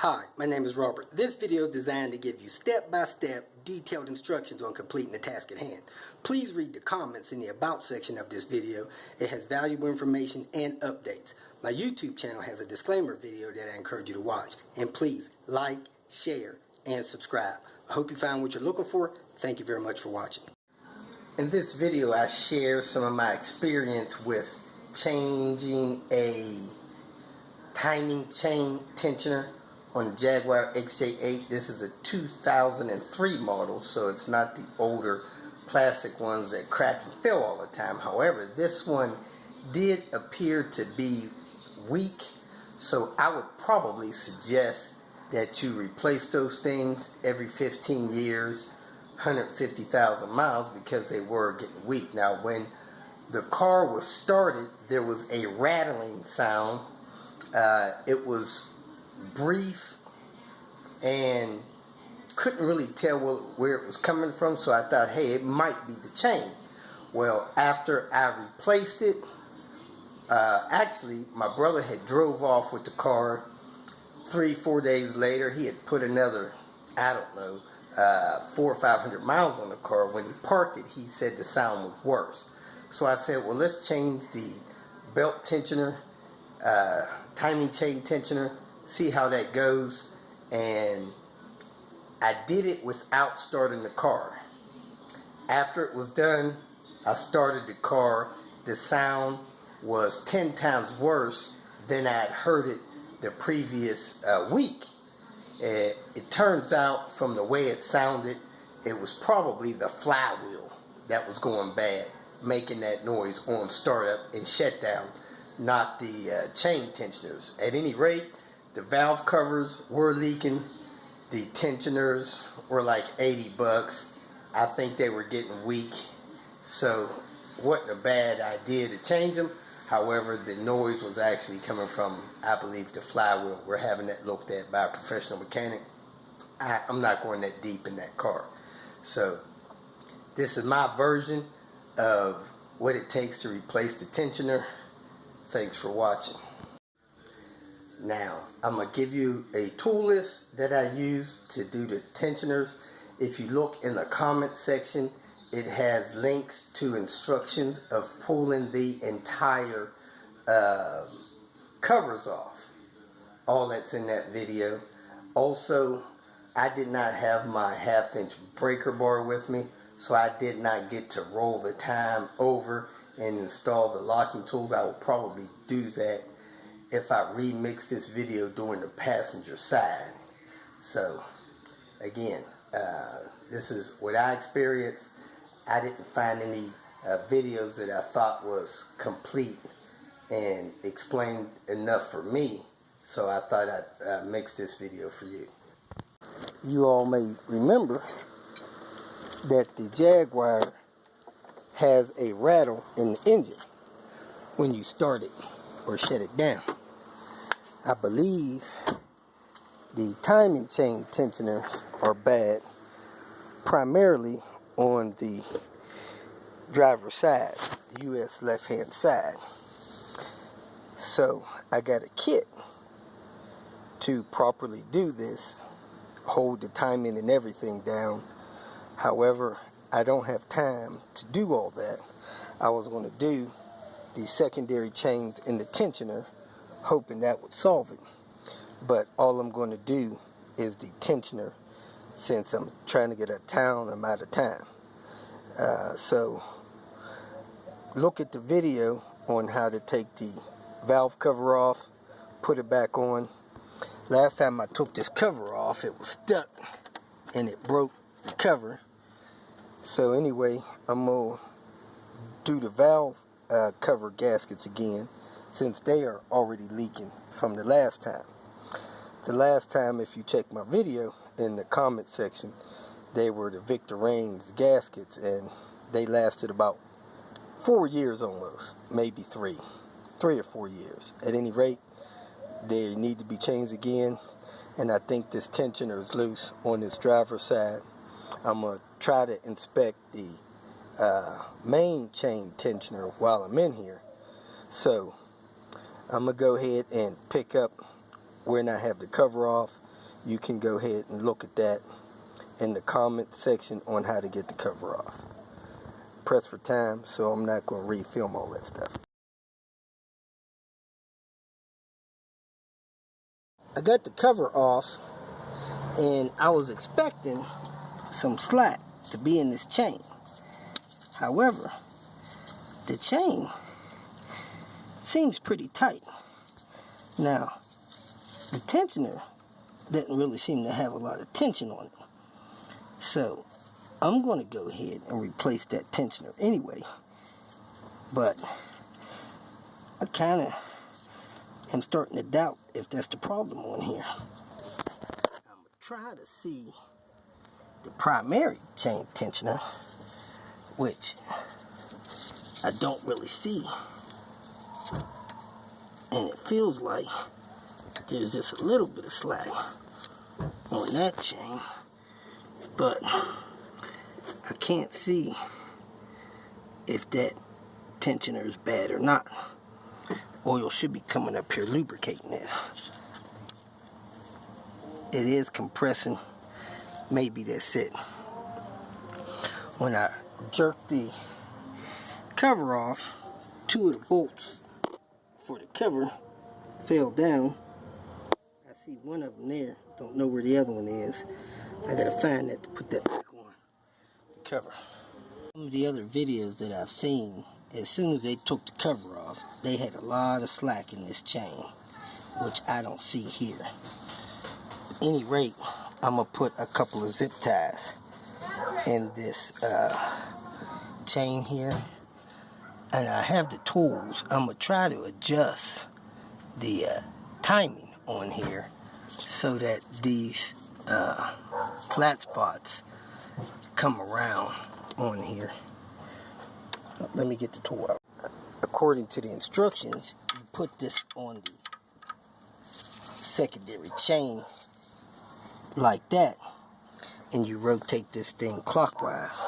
Hi, my name is Robert. This video is designed to give you step-by-step detailed instructions on completing the task at hand. Please read the comments in the About section of this video. It has valuable information and updates. My YouTube channel has a disclaimer video that I encourage you to watch. And please like, share, and subscribe. I hope you found what you're looking for. Thank you very much for watching. In this video, I share some of my experience with changing a timing chain tensioner on Jaguar XJ8. This is a 2003 model, so it's not the older plastic ones that crack and fail all the time. However, this one did appear to be weak, so I would probably suggest that you replace those things every 15 years, 150,000 miles, because they were getting weak. Now, when the car was started, there was a rattling sound. It was brief and couldn't really tell where it was coming from, so I thought, hey, it might be the chain. Well, after I replaced it, actually my brother had drove off with the car. 3-4 days later, he had put another, I don't know, 400 or 500 miles on the car. When he parked it, he said the sound was worse. So I said, well, let's change the belt tensioner, timing chain tensioner, see how that goes. And I did it without starting the car. After it was done, I started the car. The sound was 10 times worse than I had heard it the previous week. It turns out, from the way it sounded, it was probably the flywheel that was going bad, making that noise on startup and shutdown, not the chain tensioners. At any rate, the valve covers were leaking. The tensioners were like 80 bucks. I think they were getting weak, so wasn't a bad idea to change them. However, the noise was actually coming from, I believe, the flywheel. We're having that looked at by a professional mechanic. I'm not going that deep in that car. So this is my version of what it takes to replace the tensioner. Thanks for watching. Now, I'm going to give you a tool list that I use to do the tensioners. If you look in the comment section, it has links to instructions of pulling the entire covers off. All that's in that video. Also, I did not have my 1/2-inch breaker bar with me, so I did not get to roll the time over and install the locking tools. I will probably do that if I remix this video during the passenger side. So, again, this is what I experienced. I didn't find any videos that I thought was complete and explained enough for me, so I thought I'd mix this video for you. You all may remember that the Jaguar has a rattle in the engine when you start it or shut it down. I believe the timing chain tensioners are bad, primarily on the driver's side, US left-hand side. So I got a kit to properly do this, hold the timing and everything down. However, I don't have time to do all that. I was going to do the secondary chains in the tensioner, hoping that would solve it. But all I'm going to do is the tensioner. Since I'm trying to get out of town, I'm out of time. So look at the video on how to take the valve cover off, put it back on. Last time I took this cover off, it was stuck and it broke the cover. So anyway, I'm going to do the valve cover gaskets again, since they are already leaking from the last time. The last time, if you check my video in the comment section, they were the Victor Reigns gaskets, and they lasted about 4 years almost, maybe 3 or 4 years. At any rate, they need to be changed again, and I think this tensioner is loose on this driver's side. I'm going to try to inspect the main chain tensioner while I'm in here. So I'm going to go ahead and pick up when I have the cover off, you can go ahead and look at that in the comment section on how to get the cover off. Press for time, so I'm not going to refilm all that stuff. I got the cover off, and I was expecting some slack to be in this chain. However, the chain seems pretty tight. Now, the tensioner doesn't really seem to have a lot of tension on it. So, I'm going to go ahead and replace that tensioner anyway. But I kind of am starting to doubt if that's the problem on here. I'm going to try to see the primary chain tensioner, which I don't really see. And it feels like there's just a little bit of slack on that chain, but I can't see if that tensioner is bad or not. Oil should be coming up here lubricating this. It is compressing. Maybe that's it. When I jerk the cover off, two of the bolts for the cover fell down. I see one of them there. Don't know where the other one is. I gotta find that to put that back on the cover. Some of the other videos that I've seen, as soon as they took the cover off, they had a lot of slack in this chain, which I don't see here. At any rate, I'm gonna put a couple of zip ties in this chain here, and I have the tools. I'm gonna try to adjust the timing on here so that these flat spots come around on here. Let me get the tool out. According to the instructions, you put this on the secondary chain like that, and you rotate this thing clockwise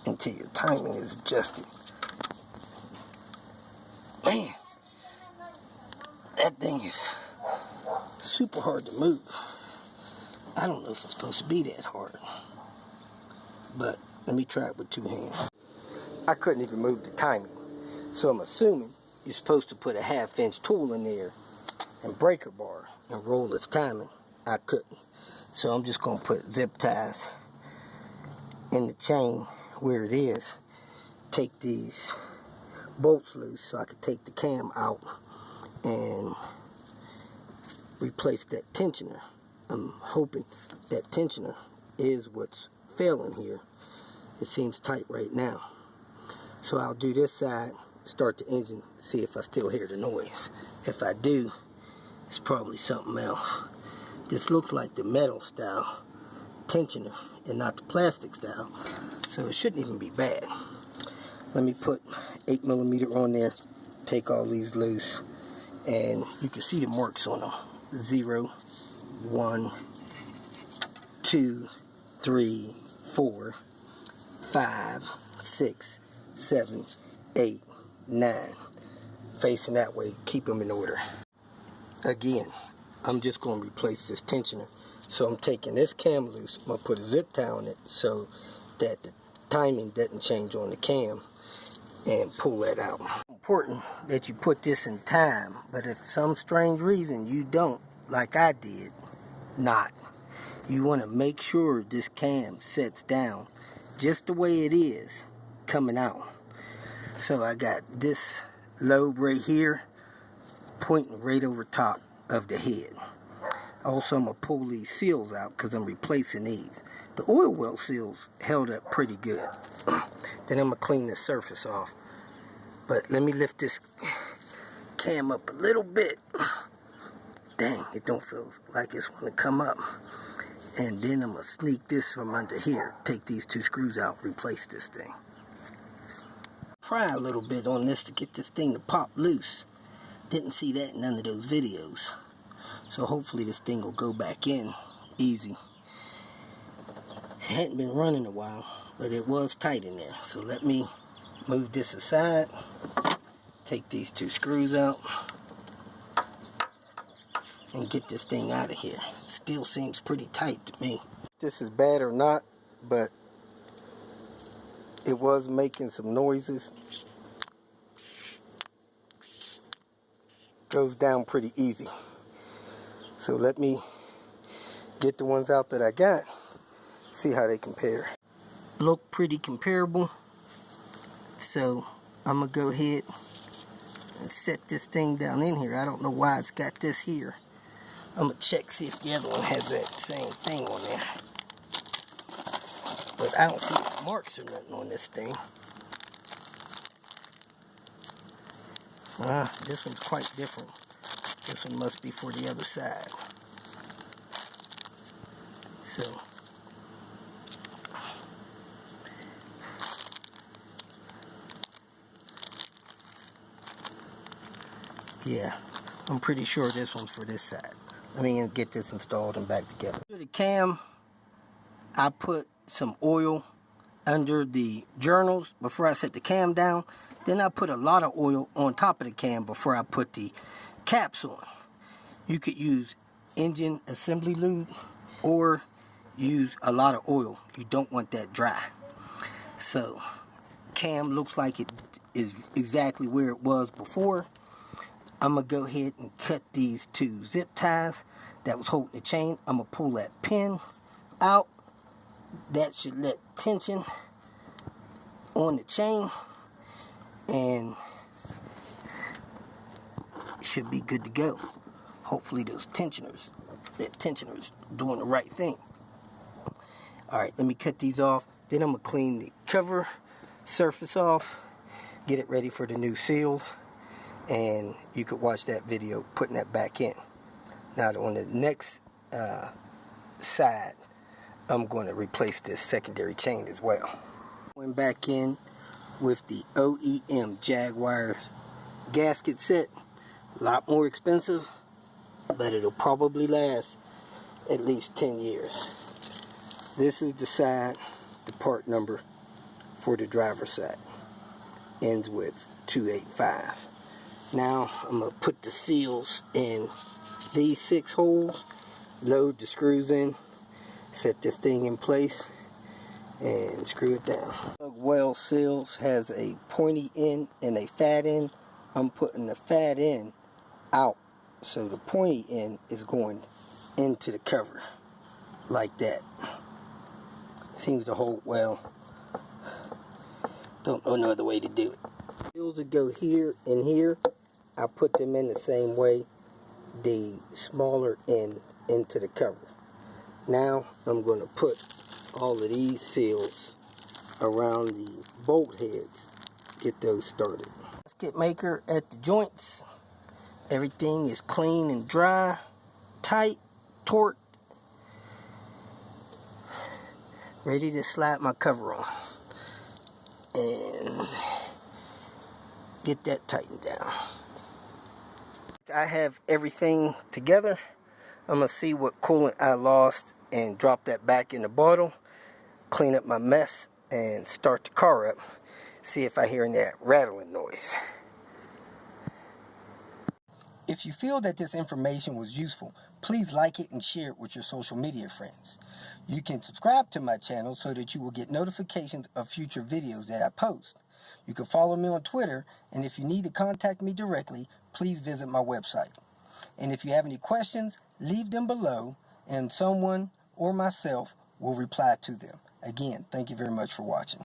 until your timing is adjusted. Man, that thing is super hard to move. I don't know if it's supposed to be that hard, but let me try it with two hands. I couldn't even move the timing, so I'm assuming you're supposed to put a 1/2-inch tool in there and breaker bar and roll its timing. I couldn't, so I'm just going to put zip ties in the chain where it is. Take these bolts loose so I could take the cam out and replace that tensioner. I'm hoping that tensioner is what's failing here. It seems tight right now. So I'll do this side, start the engine, see if I still hear the noise. If I do, it's probably something else. This looks like the metal style tensioner and not the plastic style, so it shouldn't even be bad. Let me put 8mm on there, take all these loose, and you can see the marks on them. 0, 1, 2, 3, 4, 5, 6, 7, 8, 9. Facing that way, keep them in order. Again, I'm just going to replace this tensioner. So I'm taking this cam loose. I'm going to put a zip tie on it so that the timing doesn't change on the cam, and pull that out. It's important that you put this in time, but if for some strange reason you don't, like I did, you want to make sure this cam sets down just the way it is coming out. So I got this lobe right here pointing right over top of the head. Also, I'm going to pull these seals out because I'm replacing these. The oil well seals held up pretty good. Then I'm going to clean the surface off. But let me lift this cam up a little bit. Dang, it don't feel like it's going to come up. And then I'm going to sneak this from under here. Take these two screws out, replace this thing. Try a little bit on this to get this thing to pop loose. Didn't see that in none of those videos. So hopefully this thing will go back in easy. It hadn't been running a while, but it was tight in there. So let me move this aside. Take these two screws out. and get this thing out of here. Still seems pretty tight to me. This is bad or not, but it was making some noises. Goes down pretty easy. So let me get the ones out that I got, see how they compare. Look pretty comparable. So I'm gonna go ahead and set this thing down in here. I don't know why it's got this here. I'm gonna check, see if the other one has that same thing on there. But I don't see marks or nothing on this thing. This one's quite different. This one must be for the other side. So, yeah, I'm pretty sure this one's for this side. Let me get this installed and back together. For the cam, I put some oil under the journals before I set the cam down. Then I put a lot of oil on top of the cam before I put the caps on. You could use engine assembly lube or use a lot of oil. You don't want that dry. So cam looks like it is exactly where it was before. I'm gonna go ahead and cut these two zip ties that was holding the chain. I'm gonna pull that pin out. That should let tension on the chain and should be good to go. Hopefully those tensioners doing the right thing. Alright, let me cut these off. Then I'm gonna clean the cover surface off, get it ready for the new seals, and you could watch that video putting that back in. Now on the next side, I'm going to replace this secondary chain as well. Went back in with the OEM Jaguar's gasket set. A lot more expensive, but it'll probably last at least 10 years. This is the side, the part number for the driver's side. Ends with 285. Now I'm going to put the seals in these 6 holes, load the screws in, set this thing in place, and screw it down. Well seals has a pointy end and a fat end. I'm putting the fat end out, so the pointy end is going into the cover like that. Seems to hold well. Don't know another way to do it. Seals that go here and here, I put them in the same way, the smaller end into the cover. Now I'm going to put all of these seals around the bolt heads, get those started. Gasket maker at the joints. Everything is clean and dry, tight, torqued, ready to slap my cover on and get that tightened down. I have everything together. I'm going to see what coolant I lost and drop that back in the bottle, clean up my mess, and start the car up. See if I hear that rattling noise. If you feel that this information was useful, please like it and share it with your social media friends. You can subscribe to my channel so that you will get notifications of future videos that I post. You can follow me on Twitter, and if you need to contact me directly, please visit my website. And if you have any questions, leave them below, and someone or myself will reply to them. Again, thank you very much for watching.